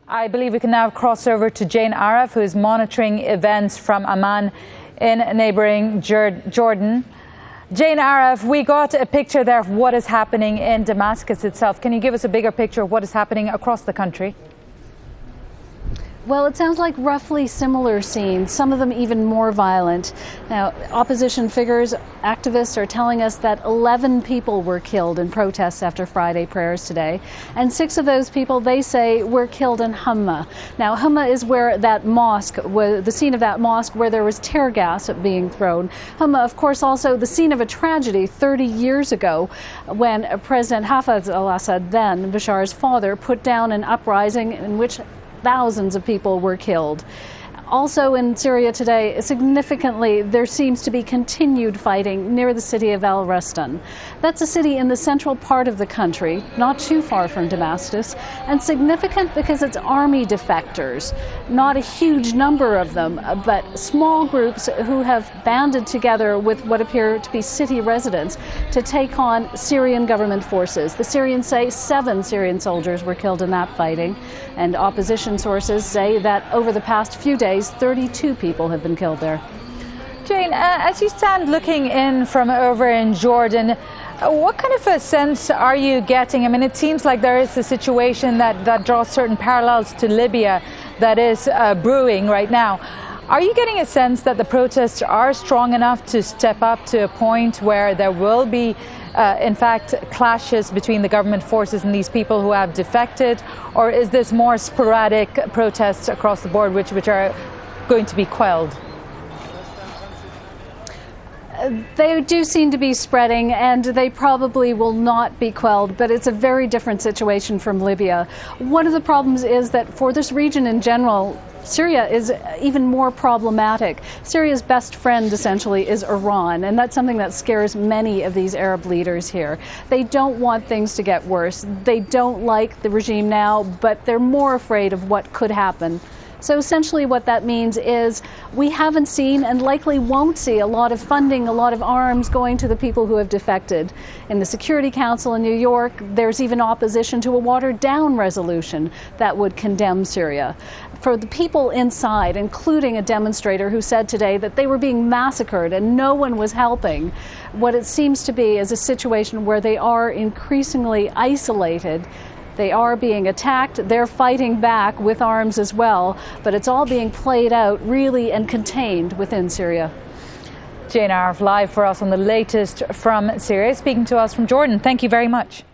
I believe we can now cross over to Jane Arraf, who is monitoring events from Amman in neighbouring Jordan. Jane Arraf, we got a picture there of what is happening in Damascus itself. Can you give us a bigger picture of what is happening across the country? Well, it sounds like roughly similar scenes, some of them even more violent. Now, opposition figures, activists are telling us that 11 people were killed in protests after Friday prayers today. And 6 of those people, they say, were killed in Humma. Now, Humma is where that mosque was, the scene of that mosque where there was tear gas being thrown. Humma, of course, also the scene of a tragedy 30 years ago when President Hafez al-Assad, then Bashar's father, put down an uprising in which thousands of people were killed. Also in Syria today, significantly, there seems to be continued fighting near the city of Al-Rastan. That's a city in the central part of the country, not too far from Damascus, and significant because it's army defectors. Not a huge number of them, but small groups who have banded together with what appear to be city residents to take on Syrian government forces. The Syrians say 7 Syrian soldiers were killed in that fighting, and opposition sources say that over the past few days, 32 people have been killed there. Jane, as you stand looking in from over in Jordan, what kind of a sense are you getting? I mean, it seems like there is a situation that draws certain parallels to Libya that is brewing right now. Are you getting a sense that the protests are strong enough to step up to a point where there will be in fact, clashes between the government forces and these people who have defected? Or is this more sporadic protests across the board which are going to be quelled? They do seem to be spreading, and they probably will not be quelled, but it's a very different situation from Libya. One of the problems is that for this region in general, Syria is even more problematic. Syria's best friend, essentially, is Iran, and that's something that scares many of these Arab leaders here. They don't want things to get worse. They don't like the regime now, but they're more afraid of what could happen. So essentially what that means is we haven't seen and likely won't see a lot of funding, a lot of arms going to the people who have defected. In the Security Council in New York, there's even opposition to a watered-down resolution that would condemn Syria. For the people inside, including a demonstrator who said today that they were being massacred and no one was helping, what it seems to be is a situation where they are increasingly isolated. They are being attacked, they're fighting back with arms as well, but it's all being played out really and contained within Syria. Jane Arraf live for us on the latest from Syria, speaking to us from Jordan. Thank you very much.